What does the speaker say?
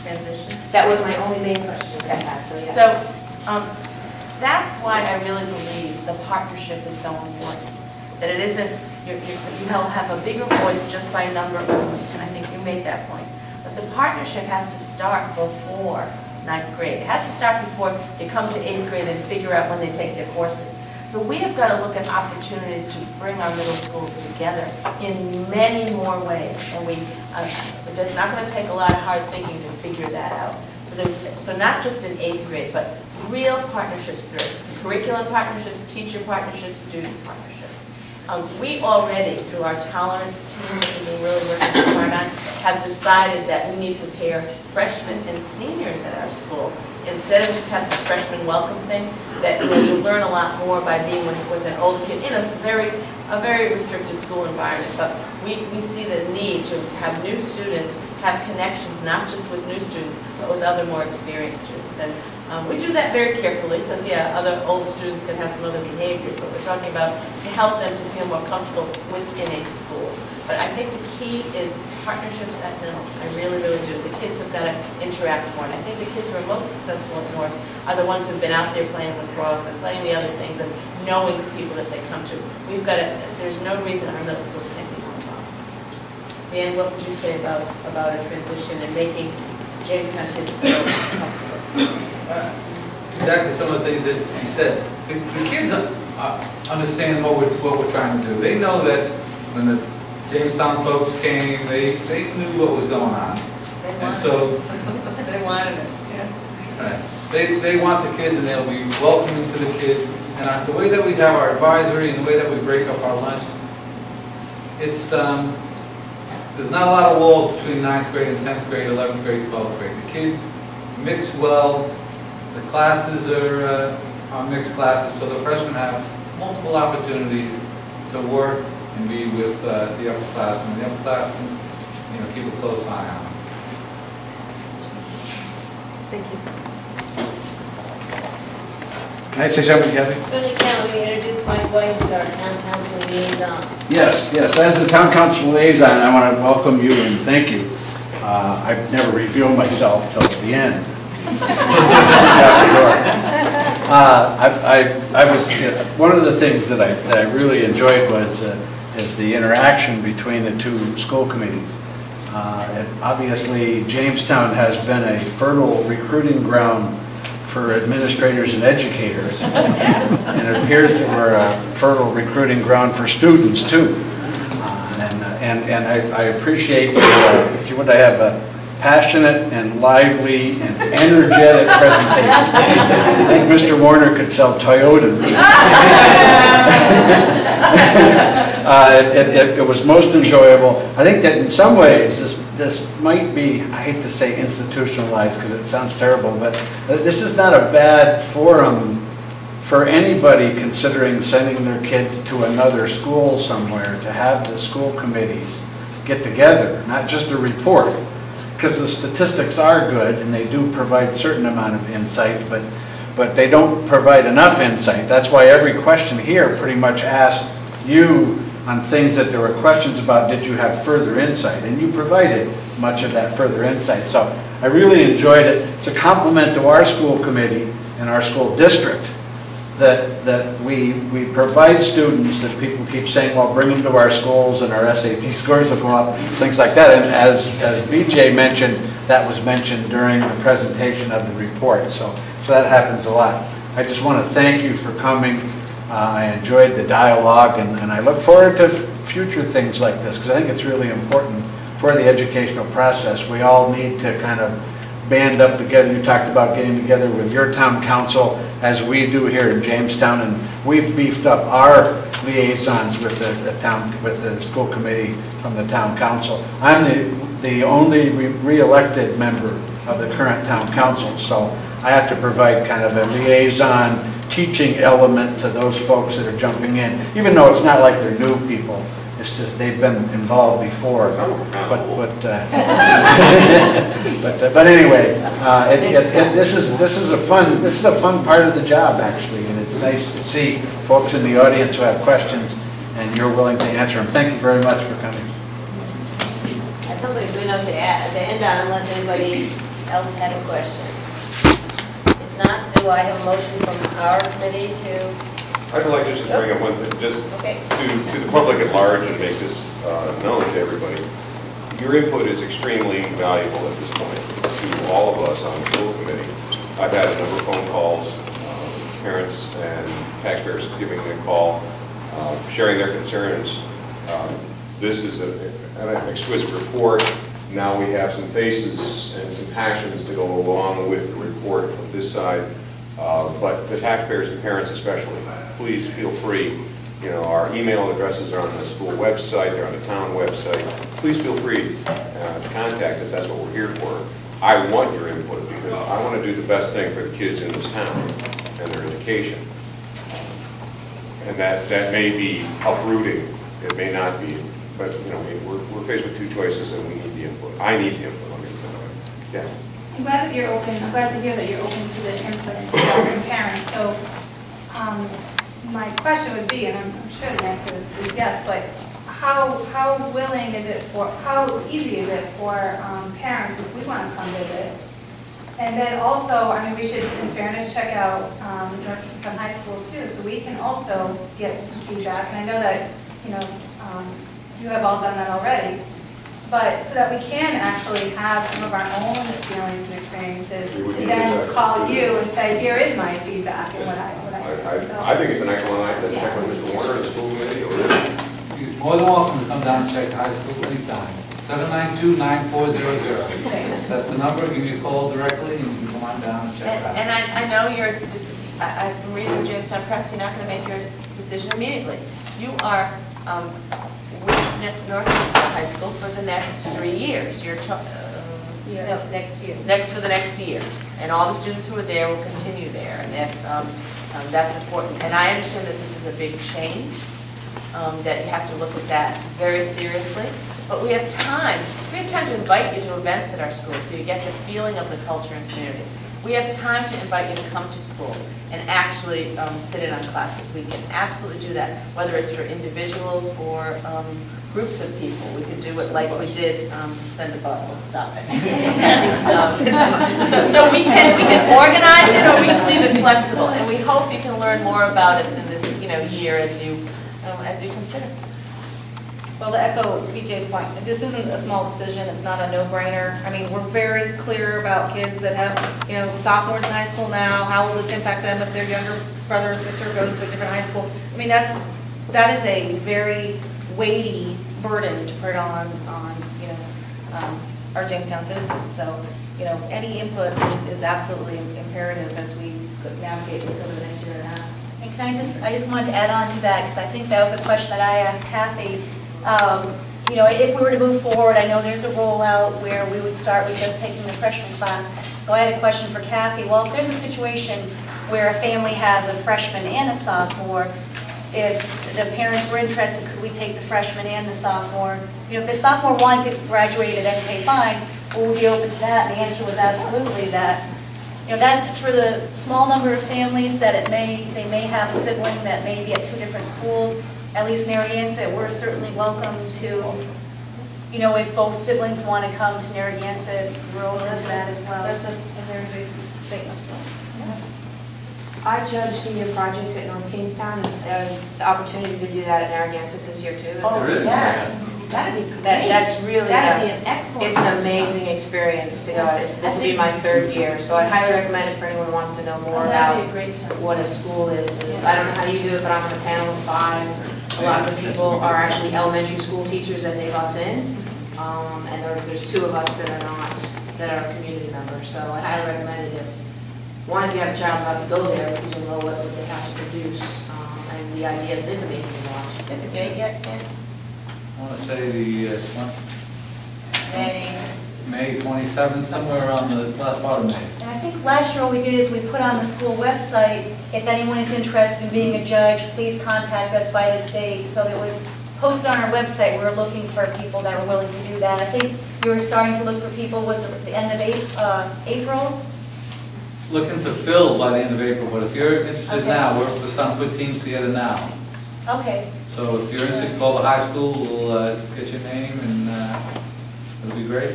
transition? That was my only main question that I had, so yes. So that's why I really believe the partnership is so important. That it isn't, you'll have a bigger voice just by number only, and I think you made that point. But the partnership has to start before 9th grade. It has to start before they come to 8th grade and figure out when they take their courses. So we have got to look at opportunities to bring our middle schools together in many more ways. And it's just not going to take a lot of hard thinking to figure that out. So not just in 8th grade, but real partnerships through curriculum partnerships, teacher partnerships, student partnerships. We already, through our tolerance team that we've been really working so hard on, have decided that we need to pair freshmen and seniors at our school. Instead of just having this freshman welcome thing, that you learn a lot more by being with an older kid in a very restrictive school environment. But we see the need to have new students have connections, not just with new students, but with other more experienced students. And we do that very carefully because, yeah, other older students can have some other behaviors, but we're talking about to help them to feel more comfortable within a school. But I think the key is partnerships at North. I really, really do. The kids have got to interact more. And I think the kids who are most successful at North are the ones who've been out there playing lacrosse and playing the other things and knowing people that they come to. We've got to, there's no reason our middle schools can't be more involved. Dan, what would you say about a transition and making Jamestown kids feel comfortable? Exactly some of the things that you said. The kids understand what we're trying to do. They know that when the Jamestown folks came, they knew what was going on. And so they wanted it, yeah. Right. They want the kids and they'll be welcoming to the kids. And the way that we have our advisory and the way that we break up our lunch, it's there's not a lot of walls between 9th grade and 10th grade, 11th grade, 12th grade. The kids mix well. The classes are mixed classes, so the freshmen have multiple opportunities to work and be with the upperclassmen. The upperclassmen, keep a close eye on them. Thank you. Can I say something, Kathy? Certainly can. Let me introduce Mike White, who's our town council liaison. Yes. As the town council liaison, I want to welcome you and thank you. I've never revealed myself till the end. I was one of the things that I really enjoyed was is the interaction between the two school committees. Obviously, Jamestown has been a fertile recruiting ground for administrators and educators, and it appears that we're a fertile recruiting ground for students too. And I appreciate see what I have. Passionate and lively and energetic presentation. I think Mr. Warner could sell Toyotas. It was most enjoyable. I think that in some ways this might be, I hate to say institutionalized because it sounds terrible, but this is not a bad forum for anybody considering sending their kids to another school somewhere to have the school committees get together, not just a report. Because the statistics are good and they do provide a certain amount of insight, but they don't provide enough insight. That's why every question here pretty much asked you on things that there were questions about, did you have further insight? And you provided much of that further insight. So I really enjoyed it. It's a compliment to our school committee and our school district that we provide students that people keep saying, well, bring them to our schools and our SAT scores will go up, things like that. And as BJ mentioned, that was mentioned during the presentation of the report. So that happens a lot. I just want to thank you for coming. I enjoyed the dialogue and I look forward to future things like this because I think it's really important for the educational process. We all need to kind of band up together. You talked about getting together with your town council as we do here in Jamestown, and we've beefed up our liaisons with the school committee from the town council. I'm the only re-elected member of the current town council, so I have to provide kind of a liaison teaching element to those folks that are jumping in, even though it's not like they're new people. It's just they've been involved before, but anyway, this is a fun part of the job actually, and it's nice to see folks in the audience who have questions and you're willing to answer them. Thank you very much for coming. That sounds like a good note to end on, unless anybody else had a question? If not, do I have a motion from our committee to, I'd like to just bring up one thing, just okay, to the public at large and make this known to everybody. Your input is extremely valuable at this point to all of us on the school committee. I've had a number of phone calls, parents and taxpayers giving me a call, sharing their concerns. This is an exquisite report. Now we have some faces and some passions to go along with the report of this side. But the taxpayers and parents especially, please feel free. You know, our email addresses are on the school website, they're on the town website. Please feel free to contact us, that's what we're here for. I want your input because I want to do the best thing for the kids in this town and their education. And that may be uprooting, it may not be, but you know, we're faced with two choices and we need the input. I need the input, let me put it that way. Yeah. I'm glad that you're open, I'm glad to hear that you're open to the input and parents. So my question would be, and I'm sure the answer is yes, but how willing is it for, how easy is it for parents if we want to come visit? And then also, I mean, we should, in fairness, check out Jamestown High School too, so we can also get some feedback. And I know that, you know, you have all done that already. But so that we can actually have some of our own feelings and experiences to then call you and say, here is my feedback and what I I think it's an excellent idea to check with Mr. Warner and the school committee. Or You're more than welcome to come down and check the high school anytime. 792-9400. That's the number. Give me a call directly and you can come on down and check it out. And I know you're, from reading the Jamestown Press, you're not going to make your decision immediately. You are with Narragansett High School for the next 3 years. You're next year. for the next year. And all the students who are there will continue there. And that's important. And I understand that this is a big change, that you have to look at that very seriously. But we have time. We have time to invite you to events at our school so you get the feeling of the culture and community. We have time to invite you to come to school and actually sit in on classes. We can absolutely do that, whether it's for individuals or groups of people. We could do it like we did, send a bus, we'll stop it. So we can organize it or we can leave it flexible. And we hope you can learn more about us in this year as you consider. Well, to echo BJ's point, this isn't a small decision, it's not a no-brainer. I mean, we're very clear about kids that have, sophomores in high school now, how will this impact them if their younger brother or sister goes to a different high school? I mean, that is a very weighty burden to put on our Jamestown citizens. So, any input is absolutely imperative as we navigate this over the next year and a half. And I just wanted to add on to that, because I think that was a question that I asked Kathy. If we were to move forward, I know there's a rollout where we would start with just taking the freshman class. So I had a question for Kathy. Well, if there's a situation where a family has a freshman and a sophomore, if the parents were interested, could we take the freshman and the sophomore? If the sophomore wanted to graduate at MK, fine, will we be open to that? And the answer was absolutely that. That for the small number of families that they may have a sibling that may be at two different schools. At least Narragansett, we're certainly welcome to, if both siblings want to come to Narragansett, we're open to that as well. That's a very big statement. I judge senior projects at North Kingstown, and there's the opportunity to do that at Narragansett this year too. Yes. That'd be great. That's really, that'd be an excellent. it's an amazing experience to go. This will be my 3rd year, so I highly recommend it for anyone who wants to know more about That'd be a great time. what a school is. I don't know how you do it, but I'm on a panel of 5. A lot of the people are actually elementary school teachers that they bus in, and there's 2 of us that are not, that are community members. So I highly recommend it if you have a child about to go there, you'll know what they have to produce, and the ideas. It's amazing to watch. Get the date yet, Ken? I want to say the May 27th, somewhere around the last part of May. And I think last year what we did is we put on the school website, if anyone is interested in being a judge, please contact us by this date. So it was posted on our website. We were looking for people that were willing to do that. I think you were starting to look for people, was it the end of April? Looking to fill by the end of April, but if you're interested Okay. now, we're starting to put teams together now. Okay. So if you're interested, call the high school, we'll get your name and it'll be great.